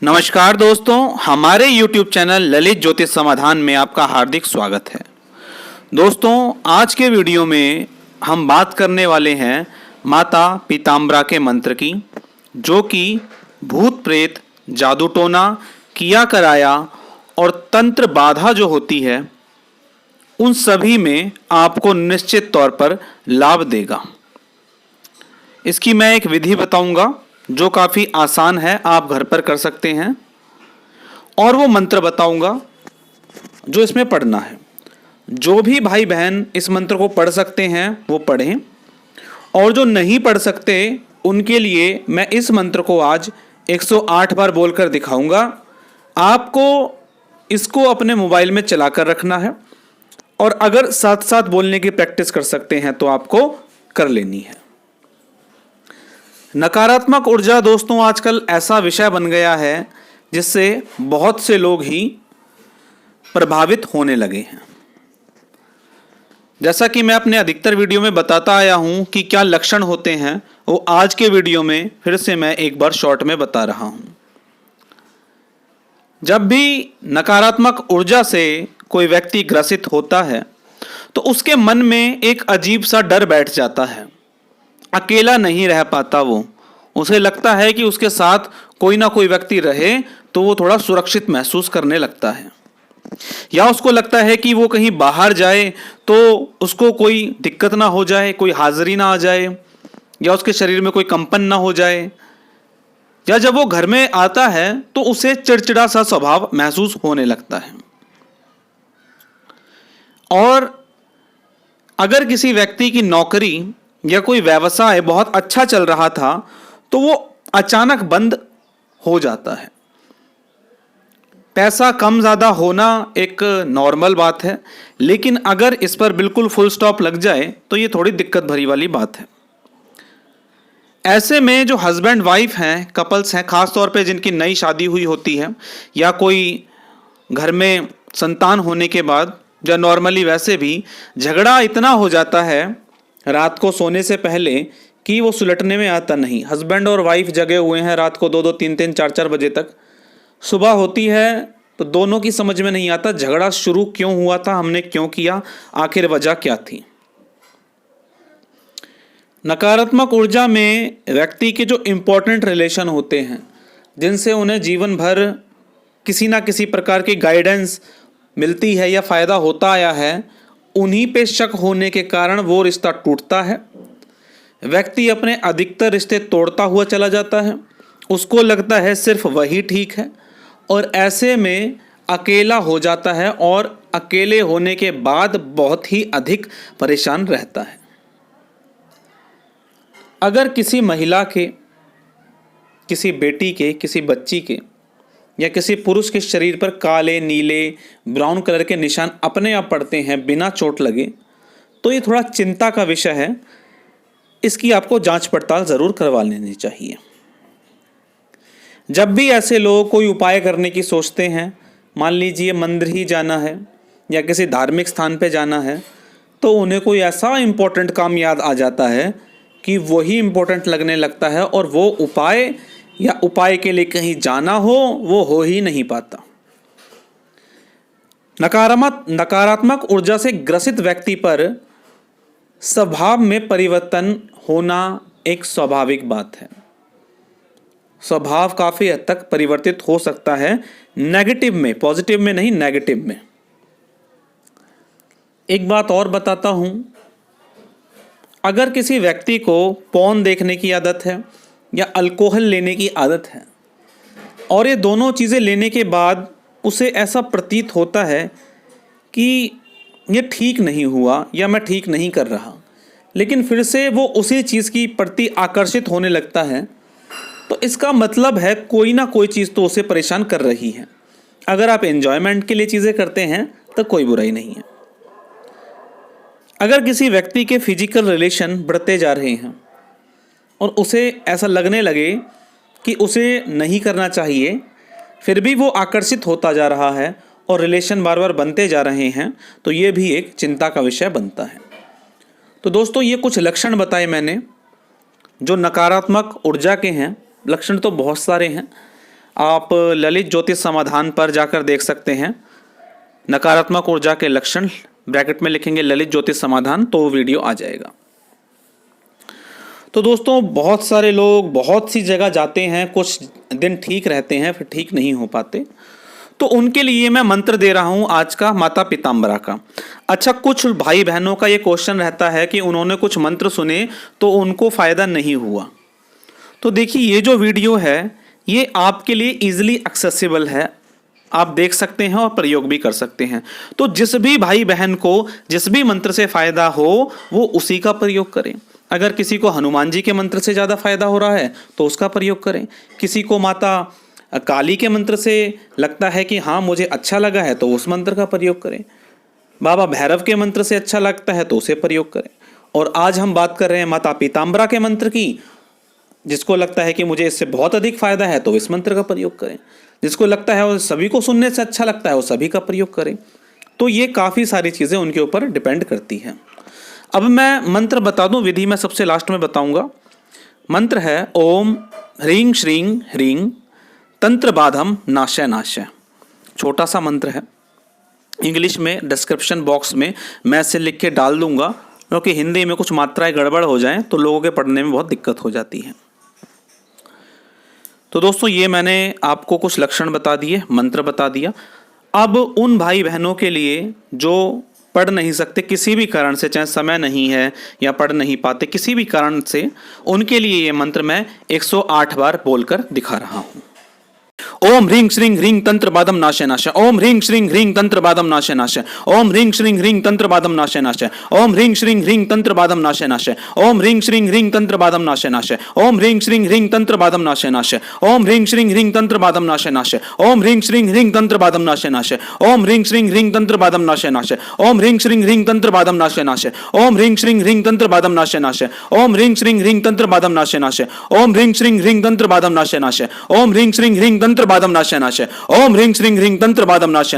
नमस्कार दोस्तों, हमारे YouTube चैनल ललित ज्योतिष समाधान में आपका हार्दिक स्वागत है। दोस्तों, आज के वीडियो में हम बात करने वाले हैं माता पीताम्बरा के मंत्र की, जो कि भूत प्रेत, जादू टोना, किया कराया और तंत्र बाधा जो होती है उन सभी में आपको निश्चित तौर पर लाभ देगा। इसकी मैं एक विधि बताऊंगा जो काफ़ी आसान है, आप घर पर कर सकते हैं, और वो मंत्र बताऊंगा जो इसमें पढ़ना है। जो भी भाई बहन इस मंत्र को पढ़ सकते हैं वो पढ़ें, और जो नहीं पढ़ सकते उनके लिए मैं इस मंत्र को आज 108 बार बोलकर दिखाऊंगा। आपको इसको अपने मोबाइल में चला कर रखना है, और अगर साथ साथ बोलने की प्रैक्टिस कर सकते हैं तो आपको कर लेनी है। नकारात्मक ऊर्जा दोस्तों आजकल ऐसा विषय बन गया है जिससे बहुत से लोग ही प्रभावित होने लगे हैं। जैसा कि मैं अपने अधिकतर वीडियो में बताता आया हूं कि क्या लक्षण होते हैं, वो आज के वीडियो में फिर से मैं एक बार शॉर्ट में बता रहा हूं। जब भी नकारात्मक ऊर्जा से कोई व्यक्ति ग्रसित होता है तो उसके मन में एक अजीब सा डर बैठ जाता है। अकेला नहीं रह पाता वो, उसे लगता है कि उसके साथ कोई ना कोई व्यक्ति रहे तो वो थोड़ा सुरक्षित महसूस करने लगता है, या उसको लगता है कि वो कहीं बाहर जाए तो उसको कोई दिक्कत ना हो जाए, कोई हाजिरी ना आ जाए, या उसके शरीर में कोई कंपन ना हो जाए, या जब वो घर में आता है तो उसे चिड़चिड़ा सा स्वभाव महसूस होने लगता है। और अगर किसी व्यक्ति की नौकरी या कोई व्यवसाय बहुत अच्छा चल रहा था तो वो अचानक बंद हो जाता है। पैसा कम ज़्यादा होना एक नॉर्मल बात है, लेकिन अगर इस पर बिल्कुल फुल स्टॉप लग जाए तो ये थोड़ी दिक्कत भरी वाली बात है। ऐसे में जो हस्बैंड वाइफ हैं, कपल्स हैं, खास तौर पे जिनकी नई शादी हुई होती है, या कोई घर में संतान होने के बाद, या नॉर्मली वैसे भी झगड़ा इतना हो जाता है रात को सोने से पहले कि वो सुलटने में आता नहीं। हस्बैंड और वाइफ जगे हुए हैं रात को 2-2, 3-3, 4-4 बजे तक। सुबह होती है तो दोनों की समझ में नहीं आता झगड़ा शुरू क्यों हुआ था, हमने क्यों किया, आखिर वजह क्या थी। नकारात्मक ऊर्जा में व्यक्ति के जो इम्पोर्टेंट रिलेशन होते हैं, जिनसे उन्हें जीवन भर किसी ना किसी प्रकार की गाइडेंस मिलती है या फ़ायदा होता आया है, उन्हीं पे शक होने के कारण वो रिश्ता टूटता है। व्यक्ति अपने अधिकतर रिश्ते तोड़ता हुआ चला जाता है, उसको लगता है सिर्फ वही ठीक है, और ऐसे में अकेला हो जाता है, और अकेले होने के बाद बहुत ही अधिक परेशान रहता है। अगर किसी महिला के, किसी बेटी के, किसी बच्ची के या किसी पुरुष के शरीर पर काले, नीले, ब्राउन कलर के निशान अपने आप पड़ते हैं बिना चोट लगे, तो ये थोड़ा चिंता का विषय है। इसकी आपको जांच पड़ताल ज़रूर करवा लेनी चाहिए। जब भी ऐसे लोग कोई उपाय करने की सोचते हैं, मान लीजिए मंदिर ही जाना है या किसी धार्मिक स्थान पे जाना है, तो उन्हें कोई ऐसा इम्पोर्टेंट काम याद आ जाता है कि वही इम्पोर्टेंट लगने लगता है, और वो उपाय या उपाय के लिए कहीं जाना हो वो ही नहीं पाता। नकारात्मक ऊर्जा से ग्रसित व्यक्ति पर स्वभाव में परिवर्तन होना एक स्वाभाविक बात है। स्वभाव काफ़ी हद तक परिवर्तित हो सकता है, नेगेटिव में, पॉजिटिव में नहीं, नेगेटिव में। एक बात और बताता हूँ, अगर किसी व्यक्ति को पॉर्न देखने की आदत है या अल्कोहल लेने की आदत है, और ये दोनों चीज़ें लेने के बाद उसे ऐसा प्रतीत होता है कि ये ठीक नहीं हुआ या मैं ठीक नहीं कर रहा, लेकिन फिर से वो उसी चीज़ की प्रति आकर्षित होने लगता है, तो इसका मतलब है कोई ना कोई चीज़ तो उसे परेशान कर रही है। अगर आप एंजॉयमेंट के लिए चीज़ें करते हैं तो कोई बुराई नहीं है। अगर किसी व्यक्ति के फिजिकल रिलेशन बढ़ते जा रहे हैं और उसे ऐसा लगने लगे कि उसे नहीं करना चाहिए, फिर भी वो आकर्षित होता जा रहा है और रिलेशन बार बार बनते जा रहे हैं, तो ये भी एक चिंता का विषय बनता है। तो दोस्तों, ये कुछ लक्षण बताए मैंने जो नकारात्मक ऊर्जा के हैं। लक्षण तो बहुत सारे हैं, आप ललित ज्योतिष समाधान पर जाकर देख सकते हैं। नकारात्मक ऊर्जा के लक्षण, ब्रैकेट में लिखेंगे ललित ज्योतिष समाधान, तो वो वीडियो आ जाएगा। तो दोस्तों, बहुत सारे लोग बहुत सी जगह जाते हैं, कुछ दिन ठीक रहते हैं, फिर ठीक नहीं हो पाते, तो उनके लिए मैं मंत्र दे रहा हूं आज का माता पीताम्बरा का। अच्छा, कुछ भाई बहनों का ये क्वेश्चन रहता है कि उन्होंने कुछ मंत्र सुने तो उनको फ़ायदा नहीं हुआ। तो देखिए, ये जो वीडियो है ये आपके लिए इजीली एक्सेसिबल है, आप देख सकते हैं और प्रयोग भी कर सकते हैं। तो जिस भी भाई बहन को जिस भी मंत्र से फ़ायदा हो वो उसी का प्रयोग करें। अगर किसी को हनुमान जी के मंत्र से ज़्यादा फायदा हो रहा है तो उसका प्रयोग करें। किसी को माता काली के मंत्र से लगता है कि हाँ मुझे अच्छा लगा है तो उस मंत्र का प्रयोग करें। बाबा भैरव के मंत्र से अच्छा लगता है तो उसे प्रयोग करें। और आज हम बात कर रहे हैं माता पीताम्बरा के मंत्र की। जिसको लगता है कि मुझे इससे बहुत अधिक फायदा है तो इस मंत्र का प्रयोग करें। जिसको लगता है वो सभी को सुनने से अच्छा लगता है वो सभी का प्रयोग करें। तो ये काफ़ी सारी चीज़ें उनके ऊपर डिपेंड करती हैं। अब मैं मंत्र बता दूं, विधि मैं सबसे लास्ट में बताऊंगा। मंत्र है ओम ह्रीं श्रीं ह्रीं तंत्र बाधम नाशय नाशय। छोटा सा मंत्र है, इंग्लिश में डिस्क्रिप्शन बॉक्स में मैं इसे लिख के डाल दूंगा, क्योंकि हिंदी में कुछ मात्राएं गड़बड़ हो जाएं तो लोगों के पढ़ने में बहुत दिक्कत हो जाती है। तो दोस्तों, ये मैंने आपको कुछ लक्षण बता दिए, मंत्र बता दिया। अब उन भाई बहनों के लिए जो पढ़ नहीं सकते किसी भी कारण से, चाहे समय नहीं है या पढ़ नहीं पाते किसी भी कारण से, उनके लिए ये मंत्र मैं 108 बार बोलकर दिखा रहा हूं। ओम ह्रीं श्रीं ह्रीं तंत्र बाधम नाशय नाशय। ओम ह्रीं श्रीं ह्रीं तंत्र बाधम नाशय नाशय। ओम ह्रीं श्रीं ह्रीं तंत्र बाधम नाशय नाशय। ओम ह्रीं श्रीं ह्रीं तंत्र बाधम नाशय नाशय। ओम ह्रीं श्रीं ह्रीं तंत्र बाधम नाशय नाशय। ओम ह्रीं श्रीं ह्रीं तंत्र बाधम नाशय नाशय। ओम ह्रीं श्रीं ह्रीं तंत्र बाधम नाशय नाशय। ओम ह्रीं श्रीं ह्रीं तंत्र बाधम नाशय नाशय। ओम ह्रीं श्रीं ह्रीं तंत्र बाधम नाशय नाशय। ओम ह्रीं श्रीं ह्रीं तंत्र बाधम नाशय नाशय। ओम ह्रीं श्रीं ह्रीं तंत्र बाधम नाशय नाशय। ओम ह्रीं श्रीं ह्रीं तंत्र बाधम नाशय नाशय। ओम ह्रीं श्रीं ह्रीं तंत्र बाधम नाशय नाशय। ओम ह्रीं श्रीं ह्रीं तंत्र बाधम नाशय नाशय। ओम ह्रीं श्रीं ह्रीं तंत्र बाधम नाशय नाशय। ओम ह्रीं श्रीं ह्रीं तंत्र बाधम नाशय नाशय। ओम ह्रीं श्रीं ह्रीं तंत्र बाधम नाशय नाशय। ओम ह्रीं श्रीं ह्रीं तंत्र बाधम नाशय नाशय। ओम ह्रीं श्रीं ह्रीं तंत्र बाधम नाशय नाशय। ओम ह्रीं श्रीं ह्रीं तंत्र बाधम नाशय नाशय। ओम ह्रीं श्रीं ह्रीं तंत्र बाधम नाशय नाशय। ओम ह्रीं श्रीं ह्रीं तंत्र बाधम नाशय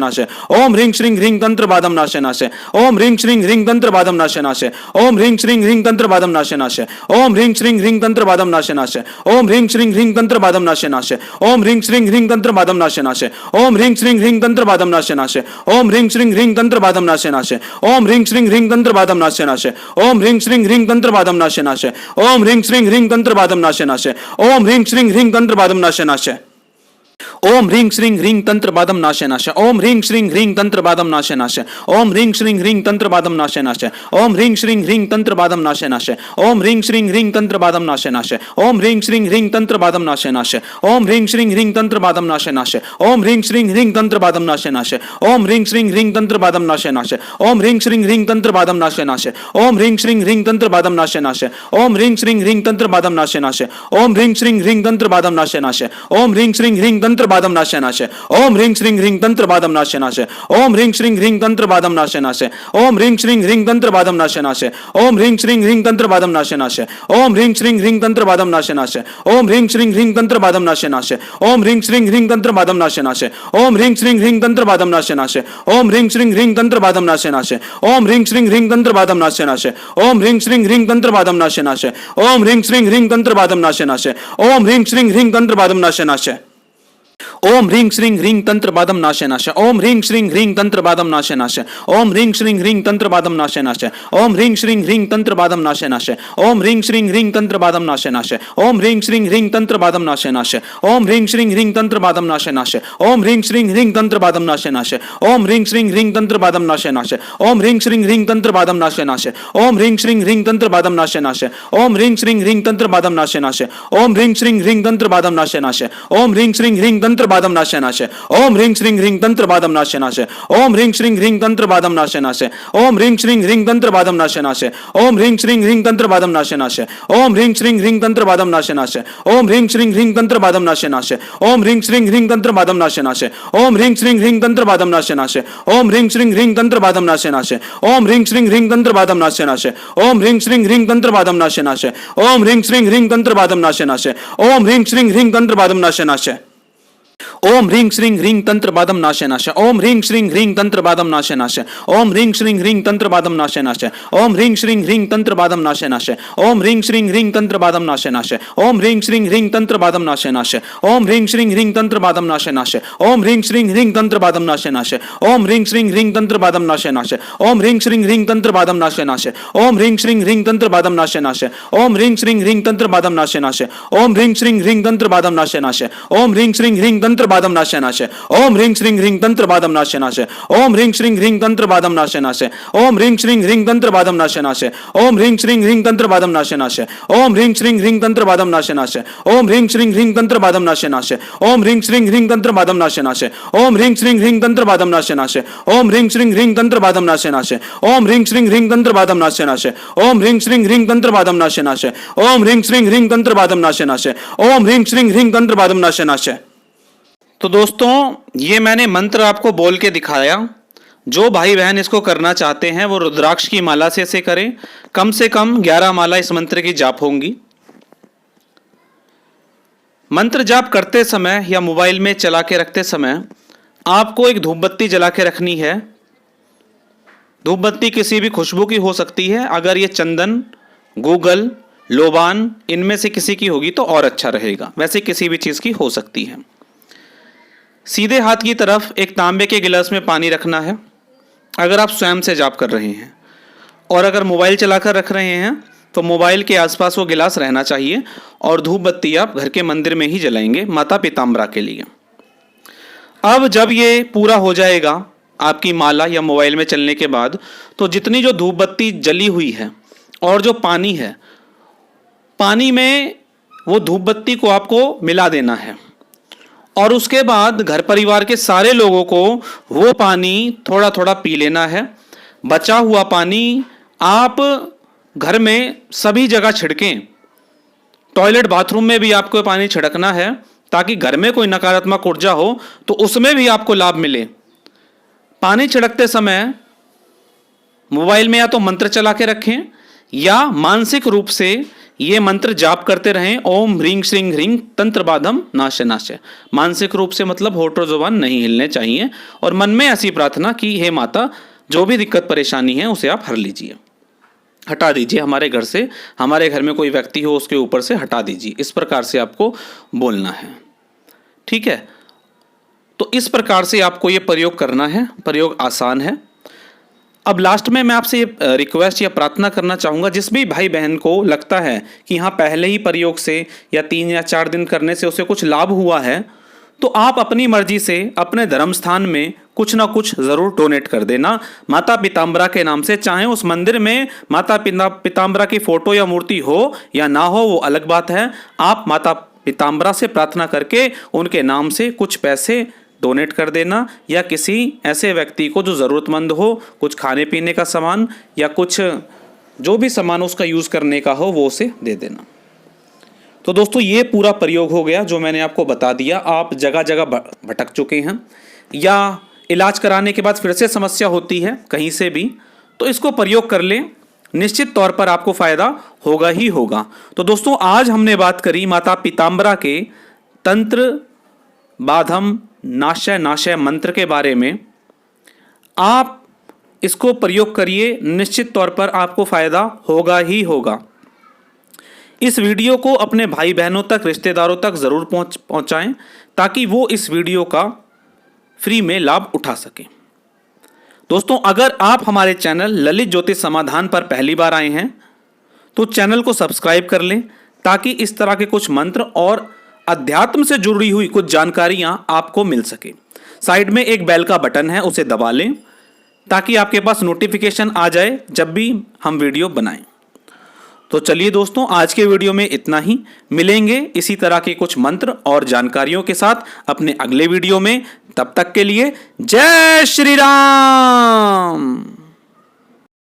नाशय। ओम ह्रीं श्रीं ह्रीं तंत्र बाधम नाशय नाशय। ओम ह्रीं श्रीं ह्रीं तंत्र बाधम नाशय नाशय। ओम ह्रीं श्रीं ह्रीं तंत्र बाधम नाशय नाशय। ओम ह्रीं श्रीं ह्रीं तंत्र बाधम नाशय नाशय। ओम ह्रीं श्रीं ह्रीं तंत्र बाधम नाशय नाशय। ओम ह्रीं श्रीं ह्रीं तंत्र बाधम नाशय नाशय। ओम ह्रीं श्रीं ह्रीं तंत्र बाधम नाशय नाशय। ओम ह्रीं श्रीं ह्रीं तंत्र बाधम नाशय नाशय। ओम ह्रीं श्रीं ह्रीं तंत्र बाधम नाशय नाशय। ओम ह्रीं श्रीं ह्रीं तंत्र बाधम नाशय नाशय। ओम ह्रीं श्रीं ह्रीं तंत्र बाधम नाशय नाशय। ओम ह्रीं श्रीं ह्रीं तंत्र बाधम नाशय नाशय। ओम ह्रीं श्रीं ह्रीं तंत्र बाधम नाशय नाशय। ओम ह्रीं श्रीं ह्रीं तंत्र बाधम नाशय नाशय। ओम ह्रीं श्रीं ह्रीं तंत्र बाधम नाशय नाशय। ओम ह्रीं श्रीं ह्रीं तंत्र बाधम नाशय नाशय। ओम ह्रीं श्रीं ह्रीं तंत्र बाधम नाशय नाशय। ओम ह्रीं श्रीं ह्रीं तंत्र बाधम नाशय नाशय। ओम ह्रीं श्रीं ह्रीं तंत्र बाधम नाशय नाशय। ओम ह्रीं श्रीं ह्रीं तंत्र बाधम नाशय नाशय। ओम ह्रीं श्रीं ह्रीं तंत्र बाधम नाशय नाशय। ओम ह्रीं श्रीं ह्रीं तंत्र बाधम नाशय नाशय। ओम ह्रीं श्रीं ह्रीं तंत्र बाधम नाशय नाशय। ओम ह्रीं श्रीं ह्रीं तंत्र बाधम नाशय नाशय। ओम ह्रीं श्रीं ह्रीं तंत्र बाधम नाशय नाशय। ओम ह्रीं श्रीं ह्रीं तंत्र बाधम नाशय नाशय। ओम ह्रीं श्रीं ह्रीं तंत्र बाधम नाशय नाशय। ओम ह्रीं श्रीं ह्रीं तंत्र बाधम नाशय नाशय। ओम ह्रीं श्रीं ह्रीं तंत्र बाधम नाशय नाशय। ओम ह्रीं श्रीं ह्रीं तंत्र बाधम नाशय नाशय। ओम ह्रीं श्रीं ह्रीं तंत्र बाधम नाशय नाशय। ओम ह्रीं श्रीं ह्रीं तंत्र बाधम नाशय नाशय। ओम ह्रीं श्रीं ह्रीं तंत्र बाधम नाशय नाशय। ओम ह्रीं श्रीं ह्रीं तंत्र बाधम नाशय नाशय। ओम ह्रीं श्रीं ह्रीं तंत्र बाधम नाशय नाशय। ओम ह्रीं श्रीं ह्रीं तंत्र बाधम नाशय नाशय। ओम ह्रीं श्रीं ह्रीं तंत्र बाधम नाशय नाशय। ओम ह्रीं श्रीं ह्रीं तंत्र बाधम नाशय नाशय। ओम ह्रीं श्रीं ह्रीं तंत्र बाधम नाशय नाशय। ओम ह्रीं श्रीं ह्रीं तंत्र बाधम नाशय नाशय। ओम ह्रीं श्रीं ह्रीं तंत्र बाधम नाशय नाशय। ओम ह्रीं श्रीं ह्रीं तंत्र बाधम नाशय नाशय। ओम ह्रीं श्रीं ह्रीं तंत्र बाधम नाशय नाशय। ओम ह्रीं श्रीं ह्रीं तंत्र बाधम नाशय नाशय। ओम ह्रीं श्रीं ह्रीं तंत्र बाधम नाशय नाशय। ओम ह्रीं श्रीं ह्रीं तंत्र बाधम नाशय नाशय। ओम ह्रीं श्रीं ह्रीं तंत्र बाधम नाशय नाशय। ओम ह्रीं श्रीं ह्रीं तंत्र बाधम नाशय नाशय। ओम ह्रीं श्रीं ह्रीं तंत्र बाधम नाशय नाशय। ओम ह्रीं श्रीं ह्रीं तंत्र बाधम नाशय नाशय। ओम ह्रीं श्रीं ह्रीं तंत्र बाधम नाशय नाशय। ओम ह्रीं श्रीं ह्रीं तंत्र बाधम नाशय नाशय। ओम ह्रीं श्रीं ह्रीं तंत्र बाधम नाशय नाशय। ओम ह्रीं श्रीं ह्रीं तंत्र बाधम नाशय नाशय। ओम ह्रीं श्रीं ह्रीं तंत्र बाधम नाशय नाशय। ओम ह्रीं श्रीं ह्रीं तंत्र बाधम नाशय नाशय। ओम ह्रीं श्रीं ह्रीं तंत्र बाधम नाशय नाशय। ओम ह्रीं श्रीं ह्रीं तंत्र बाधम नाशय नाशय। ओम ह्रीं श्रीं ह्रीं तंत्र बाधम नाशय नाशय। ओम ह्रीं श्रीं ह्रीं तंत्र बादम नाशे नाशे। ओम ह्रीं श्रीं ह्रीं तंत्र बादम नाशे नाशे। ओम ह्रीं श्रीं ह्रीं तंत्र बादम नाशे नाशे। ओम ह्रीं श्रीं ह्रीं तंत्र बादम नाशे नाशे। ओम ह्रीं श्रीं ह्रीं तंत्र बादम नाशे नाशे। ओम ह्रीं श्रीं ह्रीं तंत्र बादम नाशे नाशे। ओम ह्रीं श्रीं ह्रीं तंत्र बादम नाशे नाशे। ओम ह्रीं श्रीं ह्रीं तंत्र बादम नाशे नाशे। ओम ह्रीं श्रीं ह्रीं तंत्र बादम नाशे नाशे। ओम ह्रीं श्रीं ह्रीं तंत्र बादम नाशे नाशे। ओम ह्रीं श्रीं ह्रीं तंत्र बादम नाशे नाशे। ओम ह्रीं श्रीं ह्रीं तंत्र बादम नाशे नाशे। ओम ह्रीं श्रीं ह्रीं तंत्र बादम नाशे नाशे। ओम ह्रीं श्रीं ह्रीं तंत्र बादम नाशे नाशे। ओम ह्रीं श्रीं ह्रीं तंत्र बादम नाशे नाशे। ओम ह्रीं श्रीं ह्रीं तंत्र बादम नाशे नाशे। ओम ह्रीं श्रीं ह्रीं तंत्र बादम नाशे नाशे। ओम ह्रीं श्रीं ह्रीं तंत्र बादम नाशे नाशे। ओम ह्रीं श्रीं ह्रीं तंत्र बादम नाशे नाशे। ओम ह्रीं श्रीं ह्रीं तंत्र बादम नाशे नाशे। ओम ह्रीं श्रीं ह्रीं तंत्र बादम नाशे नाशे। ओम ह्रीं श्रीं ह्रीं तंत्र बादम नाशे नाशे। ओम ह्रीं श्रीं ह्रीं तंत्र बादम नाशे नाशे। ओम ह्रीं श्रीं ह्रीं तंत्र बादम नाशे नाशे। ओम ह्रीं श्रीं ह्रीं तंत्र बादम नाशे नाशे। ओम ह्रीं श्रीं ह्रीं तंत्र बादम नाशे नाशे। ओम ह्रीं श्रीं ह्रीं तंत्र बादम नाशे नाशे। तो दोस्तों, ये मैंने मंत्र आपको बोल के दिखाया। जो भाई बहन इसको करना चाहते हैं वो रुद्राक्ष की माला से इसे करें। कम से कम 11 माला इस मंत्र की जाप होंगी। मंत्र जाप करते समय या मोबाइल में चला के रखते समय आपको एक धूप बत्ती जला के रखनी है। धूप बत्ती किसी भी खुशबू की हो सकती है। अगर ये चंदन, गूगल, लोबान इनमें से किसी की होगी तो और अच्छा रहेगा। वैसे किसी भी चीज़ की हो सकती है। सीधे हाथ की तरफ एक तांबे के गिलास में पानी रखना है अगर आप स्वयं से जाप कर रहे हैं। और अगर मोबाइल चलाकर रख रहे हैं तो मोबाइल के आसपास वो गिलास रहना चाहिए। और धूप बत्ती आप घर के मंदिर में ही जलाएंगे माता पीताम्बरा के लिए। अब जब ये पूरा हो जाएगा आपकी माला या मोबाइल में चलने के बाद, तो जितनी जो धूप बत्ती जली हुई है और जो पानी है, पानी में वो धूप बत्ती को आपको मिला देना है। और उसके बाद घर परिवार के सारे लोगों को वो पानी थोड़ा थोड़ा पी लेना है। बचा हुआ पानी आप घर में सभी जगह छिड़कें। टॉयलेट बाथरूम में भी आपको पानी छिड़कना है ताकि घर में कोई नकारात्मक ऊर्जा हो तो उसमें भी आपको लाभ मिले। पानी छिड़कते समय मोबाइल में या तो मंत्र चला के रखें या मानसिक रूप से ये मंत्र जाप करते रहें। ओम ह्रीं श्रीं ह्रीं तंत्र बादम नाशे नाशे। मानसिक रूप से मतलब होठों जुबान नहीं हिलने चाहिए। और मन में ऐसी प्रार्थना कि हे माता, जो भी दिक्कत परेशानी है उसे आप हर लीजिए, हटा दीजिए हमारे घर से। हमारे घर में कोई व्यक्ति हो उसके ऊपर से हटा दीजिए। इस प्रकार से आपको बोलना है। ठीक है, तो इस प्रकार से आपको ये प्रयोग करना है। प्रयोग आसान है। अब लास्ट में मैं आपसे ये रिक्वेस्ट या प्रार्थना करना चाहूँगा, जिस भी भाई बहन को लगता है कि हाँ पहले ही प्रयोग से या 3 या 4 दिन करने से उसे कुछ लाभ हुआ है, तो आप अपनी मर्जी से अपने धर्म स्थान में कुछ ना कुछ ज़रूर डोनेट कर देना माता पीताम्बरा के नाम से। चाहे उस मंदिर में माता पीताम्बरा की फ़ोटो या मूर्ति हो या ना हो, वो अलग बात है। आप माता पीताम्बरा से प्रार्थना करके उनके नाम से कुछ पैसे डोनेट कर देना, या किसी ऐसे व्यक्ति को जो ज़रूरतमंद हो, कुछ खाने पीने का सामान या कुछ जो भी सामान उसका यूज़ करने का हो वो उसे दे देना। तो दोस्तों, ये पूरा प्रयोग हो गया जो मैंने आपको बता दिया। आप जगह जगह भटक चुके हैं या इलाज कराने के बाद फिर से समस्या होती है कहीं से भी, तो इसको प्रयोग कर लें। निश्चित तौर पर आपको फ़ायदा होगा ही होगा। तो दोस्तों, आज हमने बात करी माता पीताम्बरा के तंत्र बाधम नाशय नाशय मंत्र के बारे में। आप इसको प्रयोग करिए, निश्चित तौर पर आपको फ़ायदा होगा ही होगा। इस वीडियो को अपने भाई बहनों तक, रिश्तेदारों तक ज़रूर पहुंचाएं ताकि वो इस वीडियो का फ्री में लाभ उठा सकें। दोस्तों, अगर आप हमारे चैनल ललित ज्योतिष समाधान पर पहली बार आए हैं तो चैनल को सब्सक्राइब कर लें ताकि इस तरह के कुछ मंत्र और अध्यात्म से जुड़ी हुई कुछ जानकारियां आपको मिल सके। साइड में एक बेल का बटन है, उसे दबा लें ताकि आपके पास नोटिफिकेशन आ जाए जब भी हम वीडियो बनाएं। तो चलिए दोस्तों, आज के वीडियो में इतना ही। मिलेंगे इसी तरह के कुछ मंत्र और जानकारियों के साथ अपने अगले वीडियो में। तब तक के लिए जय श्री राम।